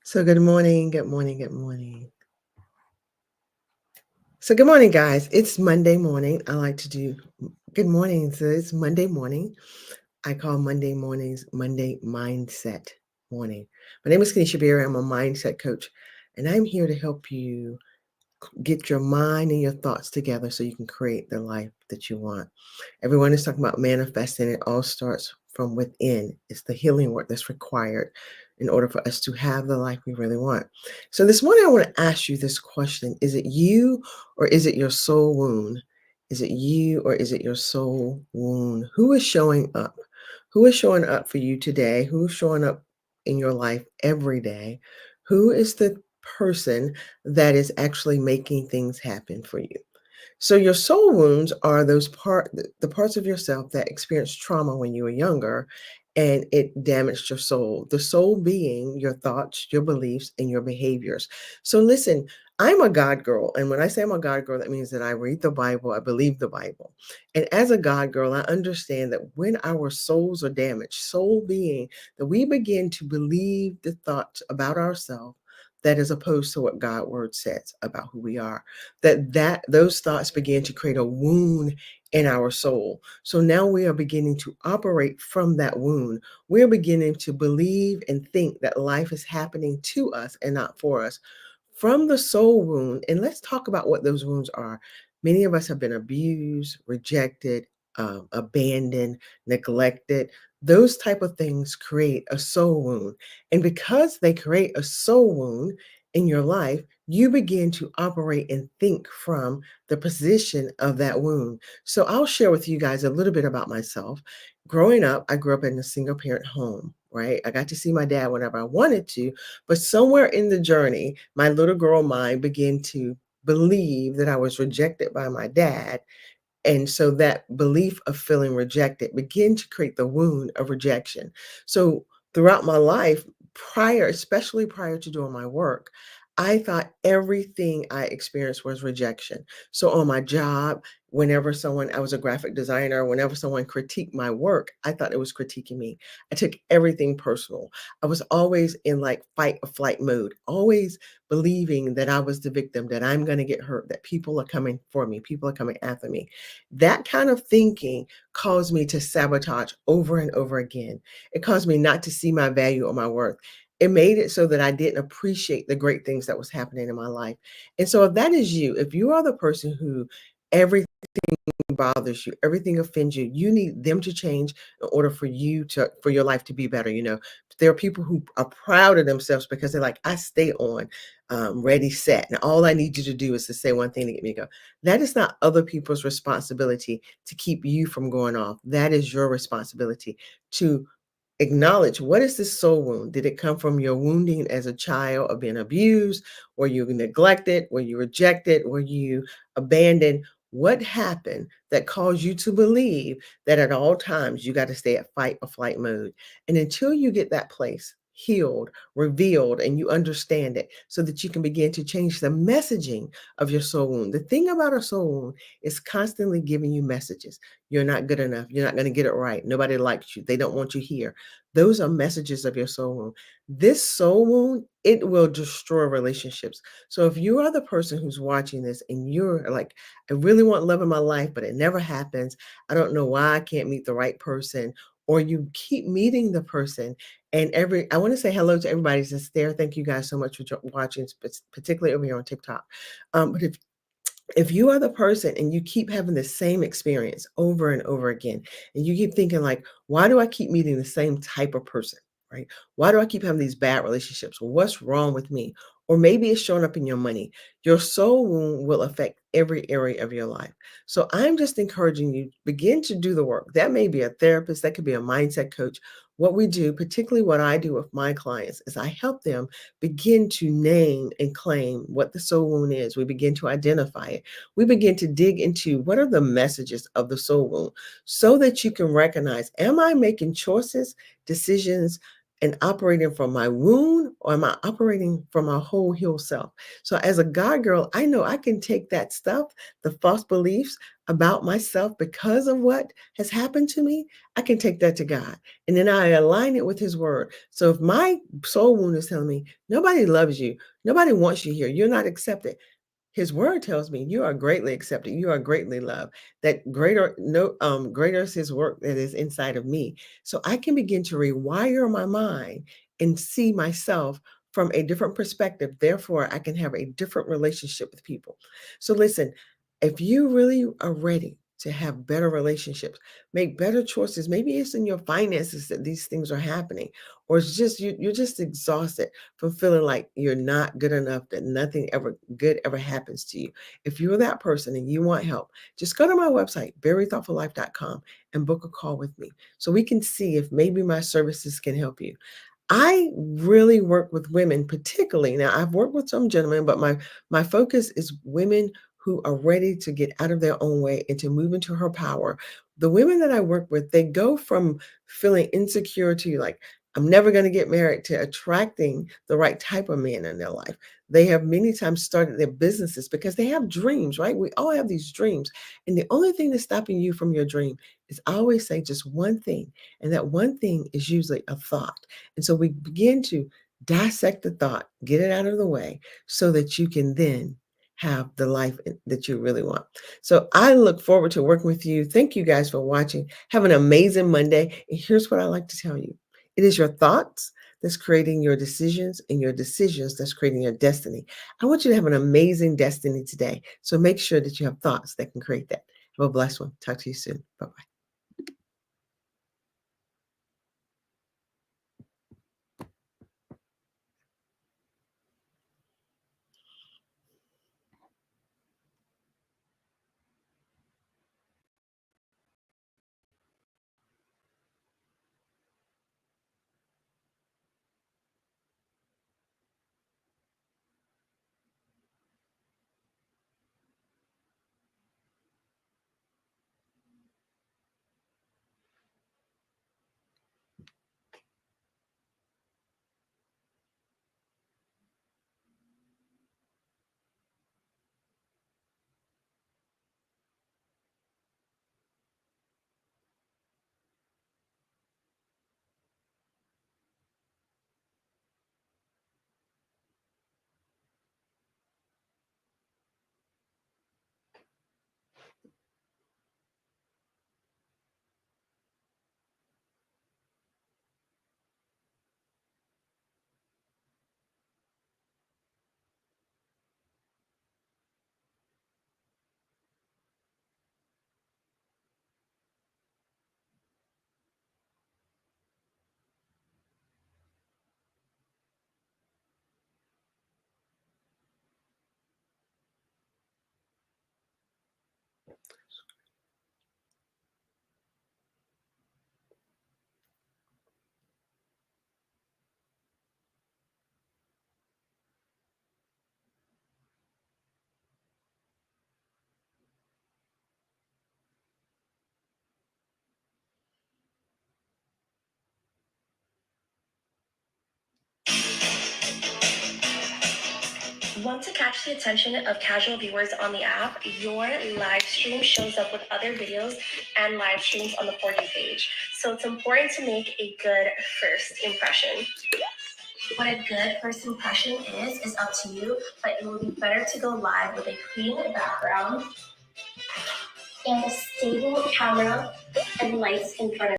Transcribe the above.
So good morning, good morning, good morning. So good morning, guys. It's Monday morning. I like to do good morning. So it's Monday morning. I call Monday mornings Monday Mindset Morning. My name is Kenesha Berry. I'm a mindset coach, and I'm here to help you get your mind and your thoughts together so you can create the life that you want. Everyone is talking about manifesting. It all starts from within. It's the healing work that's required in order for us to have the life we really want. So this morning I want to ask you this question. Is it you or is it your soul wound? Is it you or is it your soul wound? Who is showing up? Who is showing up for you today? Who's showing up in your life every day? Who is the person that is actually making things happen for you? So your soul wounds are the parts of yourself that experienced trauma when you were younger and it damaged your soul. The soul being your thoughts, your beliefs, and your behaviors. So listen, I'm a God girl. And when I say I'm a God girl, that means that I read the Bible, I believe the Bible. And as a God girl, I understand that when our souls are damaged, soul being that we begin to believe the thoughts about ourselves that is opposed to what God word says about who we are, that those thoughts begin to create a wound in our soul. So now we are beginning to operate from that wound. We're beginning to believe and think that life is happening to us and not for us from the soul wound. And let's talk about what those wounds are. Many of us have been abused, rejected, abandoned, neglected. Those type of things create a soul wound. And because they create a soul wound in your life, you begin to operate and think from the position of that wound. So I'll share with you guys a little bit about myself. Growing up, I grew up in a single parent home, right? I got to see my dad whenever I wanted to, but somewhere in the journey, my little girl mind began to believe that I was rejected by my dad. And so that belief of feeling rejected began to create the wound of rejection. So throughout my life, especially prior to doing my work, I thought everything I experienced was rejection. So on my job, I was a graphic designer, whenever someone critiqued my work, I thought it was critiquing me. I took everything personal. I was always in like fight or flight mode, always believing that I was the victim, that I'm going to get hurt, that people are coming for me, people are coming after me. That kind of thinking caused me to sabotage over and over again. It caused me not to see my value or my worth. It made it so that I didn't appreciate the great things that was happening in my life. And so if that is you, if you are the person who everything bothers you, everything offends you, you need them to change in order for your life to be better. There are people who are proud of themselves because they're like, I stay on, ready, set, and all I need you to do is to say one thing to get me to go. That is not other people's responsibility to keep you from going off. That is your responsibility to acknowledge, what is this soul wound? Did it come from your wounding as a child of being abused? Were you neglected? Were you rejected? Were you abandoned? What happened that caused you to believe that at all times you got to stay at fight or flight mode? And until you get that place healed, revealed, and you understand it so that you can begin to change the messaging of your soul wound. The thing about a soul wound is constantly giving you messages. You're not good enough. You're not going to get it right. Nobody likes you. They don't want you here. Those are messages of your soul wound. This soul wound, it will destroy relationships. So if you are the person who's watching this and you're like, I really want love in my life, but it never happens. I don't know why I can't meet the right person. Or you keep meeting the person and I want to say hello to everybody that's there. Thank you guys so much for watching, particularly over here on TikTok. But if you are the person and you keep having the same experience over and over again, and you keep thinking like, why do I keep meeting the same type of person, right? Why do I keep having these bad relationships? Well, what's wrong with me? Or maybe it's showing up in your money. Your soul wound will affect every area of your life. So I'm just encouraging you, begin to do the work. That may be a therapist, that could be a mindset coach. What we do, particularly what I do with my clients, is I help them begin to name and claim what the soul wound is. We begin to identify it. We begin to dig into what are the messages of the soul wound so that you can recognize, am I making choices, decisions, and operating from my wound, or am I operating from my whole healed self? So as a God girl, I know I can take that stuff, the false beliefs about myself because of what has happened to me, I can take that to God. And then I align it with his word. So if my soul wound is telling me, nobody loves you, nobody wants you here, you're not accepted, his word tells me you are greatly accepted, you are greatly loved, that greater is his work that is inside of me. So I can begin to rewire my mind and see myself from a different perspective. Therefore, I can have a different relationship with people. So listen, if you really are ready to have better relationships, make better choices. Maybe it's in your finances that these things are happening, or it's just you're just exhausted from feeling like you're not good enough, that nothing ever good ever happens to you. If you're that person and you want help, just go to my website, verythoughtfullife.com, and book a call with me so we can see if maybe my services can help you. I really work with women particularly. Now, I've worked with some gentlemen, but my focus is women who are ready to get out of their own way and to move into her power. The women that I work with, they go from feeling insecure to like, I'm never going to get married, to attracting the right type of man in their life. They have many times started their businesses because they have dreams, right? We all have these dreams. And the only thing that's stopping you from your dream is, I always say, just one thing. And that one thing is usually a thought. And so we begin to dissect the thought, get it out of the way so that you can then have the life that you really want. So I look forward to working with you. Thank you guys for watching. Have an amazing Monday. And here's what I like to tell you. It is your thoughts that's creating your decisions, and your decisions that's creating your destiny. I want you to have an amazing destiny today. So make sure that you have thoughts that can create that. Have a blessed one. Talk to you soon. Bye-bye. Want to catch the attention of casual viewers on the app? Your live stream shows up with other videos and live streams on the For You page. So it's important to make a good first impression. What a good first impression is up to you, but it will be better to go live with a clean background and a stable camera and lights in front of you.